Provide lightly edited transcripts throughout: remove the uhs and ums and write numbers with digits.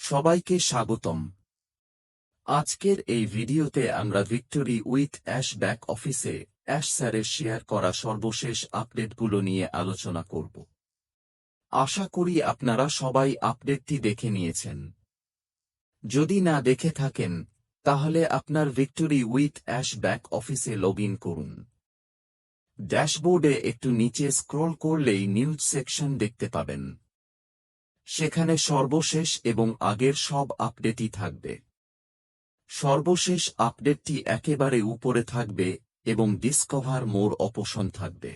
সবাইকে স্বাগতম। আজকের এই ভিডিওতে আমরা ভিক্টোরি উইথ অ্যাশ ব্যাক অফিসে অ্যাশ স্যারের শেয়ার করা সর্বশেষ আপডেটগুলো নিয়ে আলোচনা করব। আশা করি আপনারা সবাই আপডেটটি দেখে নিয়েছেন। যদি না দেখে থাকেন তাহলে আপনার ভিক্টোরি উইথ অ্যাশ ব্যাক অফিসে লগ ইন করুন। ড্যাশবোর্ডে একটু নিচে স্ক্রল করলেই নিউজ সেকশন দেখতে পাবেন। সেখানে সর্বশেষ এবং আগের সব আপডেটই থাকবে। সর্বশেষ আপডেটটি একেবারে উপরে থাকবে এবং ডিসকভার মোর অপশন থাকবে।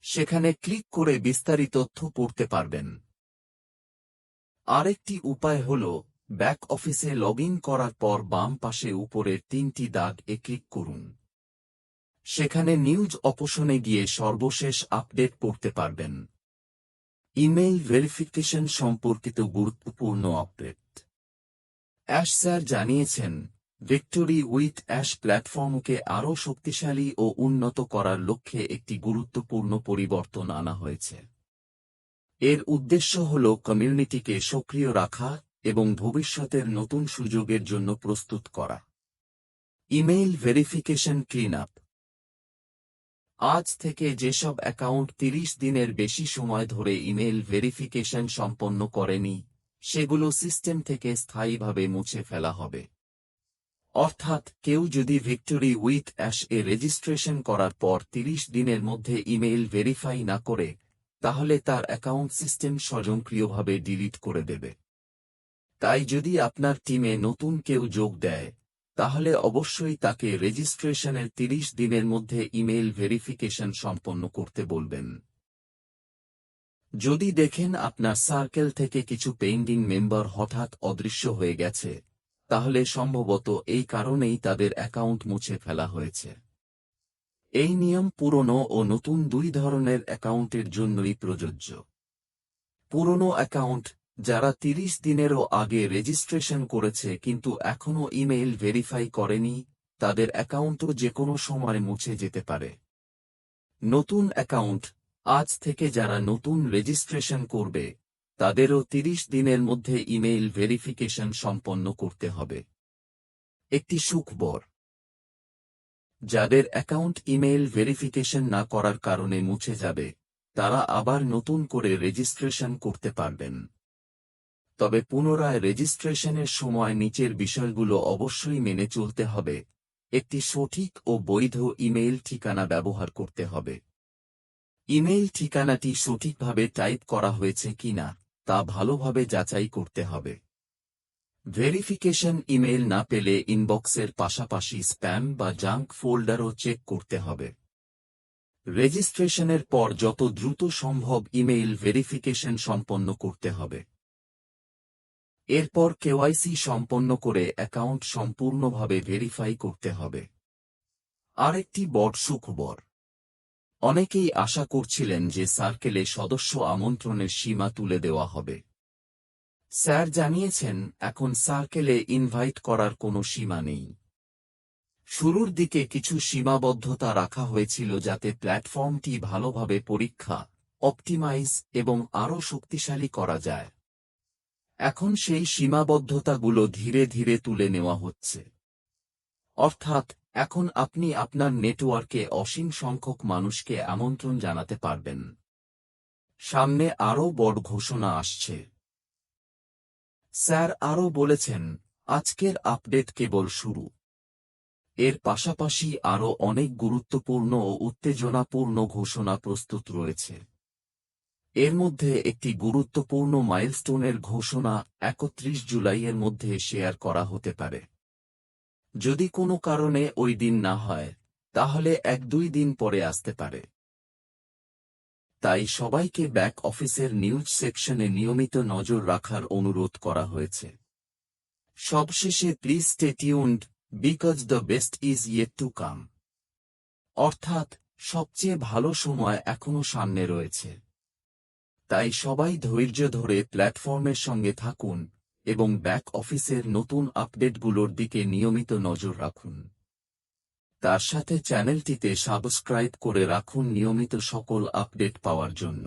সেখানে ক্লিক করে বিস্তারিত তথ্য পড়তে পারবেন। আরেকটি উপায় হল ব্যাক অফিসে লগ ইন করার পর বাম পাশে উপরের তিনটি দাগ ক্লিক করুন। সেখানে নিউজ অপশনে গিয়ে সর্বশেষ আপডেট পড়তে পারবেন। ইমেইল ভেরিফিকেশন সম্পর্কিত গুরুত্বপূর্ণ আপডেট। অ্যাশ স্যার জানিয়েছেন, ভিক্টোরি উইথ অ্যাশ প্ল্যাটফর্মকে আরও শক্তিশালী ও উন্নত করার লক্ষ্যে একটি গুরুত্বপূর্ণ পরিবর্তন আনা হয়েছে। এর উদ্দেশ্য হল কমিউনিটিকে সক্রিয় রাখা এবং ভবিষ্যতের নতুন সুযোগের জন্য প্রস্তুত করা। Email verification clean-up. আজ থেকে যেসব অ্যাকাউন্ট 30 দিনের বেশি সময় ধরে ইমেইল ভেরিফিকেশন সম্পন্ন করেনি, সেগুলো সিস্টেম থেকে স্থায়ীভাবে মুছে ফেলা হবে। অর্থাৎ কেউ যদি victory with ash A registration করার পর 30 দিনের মধ্যে ইমেইল ভেরিফাই না করে, তাহলে তার অ্যাকাউন্ট সিস্টেম স্বয়ংক্রিয়ভাবে ডিলিট করে দেবে। তাই যদি আপনার টিমে নতুন কেউ যোগ দেয়, তাহলে অবশ্যই তাকে রেজিস্ট্রেশনের 30 দিনের মধ্যে ইমেইল ভেরিফিকেশন সম্পন্ন করতে বলবেন। যদি দেখেন আপনার সার্কেল থেকে কিছু পেন্ডিং মেম্বার হঠাৎ অদৃশ্য হয়ে গেছে, তাহলে সম্ভবত এই কারণেই তাদের অ্যাকাউন্ট মুছে ফেলা হয়েছে। এই নিয়ম পুরনো ও নতুন দুই ধরনের অ্যাকাউন্টের জন্যই প্রযোজ্য। পুরনো অ্যাকাউন্ট, যারা 30 দিনেরও আগে রেজিস্ট্রেশন করেছে কিন্তু এখনও ইমেইল ভেরিফাই করেনি, তাদের অ্যাকাউন্টও যেকোনো সময় মুছে যেতে পারে। নতুন অ্যাকাউন্ট, আজ থেকে যারা নতুন রেজিস্ট্রেশন করবে, তাদেরও 30 দিনের মধ্যে ইমেইল ভেরিফিকেশন সম্পন্ন করতে হবে। একটি সুখবর, যাদের অ্যাকাউন্ট ইমেইল ভেরিফিকেশন না করার কারণে মুছে যাবে, তারা আবার নতুন করে রেজিস্ট্রেশন করতে পারবেন। তবে পুনরায় রেজিস্ট্রেশনের সময় নিচের বিষয়গুলো অবশ্যই মেনে চলতে হবে। একটি সঠিক ও বৈধ ইমেইল ঠিকানা ব্যবহার করতে হবে। ইমেইল ঠিকানাটি সঠিকভাবে টাইপ করা হয়েছে কিনা তা ভালোভাবে যাচাই করতে হবে। ভেরিফিকেশন ইমেইল না পেলে ইনবক্সের পাশাপাশি স্প্যাম বা জাঙ্ক ফোল্ডারও চেক করতে হবে। রেজিস্ট্রেশনের পর যত দ্রুত সম্ভব ইমেইল ভেরিফিকেশন সম্পন্ন করতে হবে। এরপর কেওয়াইসি সম্পন্ন করে অ্যাকাউন্ট সম্পূর্ণভাবে ভেরিফাই করতে হবে। আরেকটি বড় সুখবর, অনেকেই আশা করছিলেন যে সার্কেলে সদস্য আমন্ত্রণের সীমা তুলে দেওয়া হবে। স্যার জানিয়েছেন, এখন সার্কেলে ইনভাইট করার কোনো সীমা নেই। শুরুর দিকে কিছু সীমাবদ্ধতা রাখা হয়েছিল যাতে প্ল্যাটফর্মটি ভালোভাবে পরীক্ষা, অপটিমাইজ এবং আরও শক্তিশালী করা যায়। এখন সেই সীমাবদ্ধতাগুলো ধীরে ধীরে তুলে নেওয়া হচ্ছে। অর্থাৎ এখন আপনি আপনার নেটওয়ার্কে অসীম সংখ্যক মানুষকে আমন্ত্রণ জানাতে পারবেন। সামনে আরও বড় ঘোষণা আসছে। স্যার আরও বলেছেন, আজকের আপডেট কেবল শুরু। এর পাশাপাশি আরও অনেক গুরুত্বপূর্ণ ও উত্তেজনাপূর্ণ ঘোষণা প্রস্তুত রয়েছে। এর মধ্যে একটি গুরুত্বপূর্ণ মাইলস্টোনের ঘোষণা 31 জুলাইয়ের মধ্যে শেয়ার করা হতে পারে। যদি কোনো কারণে ওই দিন না হয়, তাহলে 1-2 দিন পরে আসতে পারে। তাই সবাইকে ব্যাক অফিসের নিউজ সেকশনে নিয়মিত নজর রাখার অনুরোধ করা হয়েছে। সবশেষে please stay tuned, because the best is yet to come. অর্থাৎ সবচেয়ে ভালো সময় এখনো সামনে রয়েছে। তাই সবাই ধৈর্য ধরে প্ল্যাটফর্মের সঙ্গে থাকুন এবং ব্যাক অফিসের নতুন আপডেটগুলোর দিকে নিয়মিত নজর রাখুন। তার সাথে চ্যানেলটিতে সাবস্ক্রাইব করে রাখুন নিয়মিত সকল আপডেট পাওয়ার জন্য।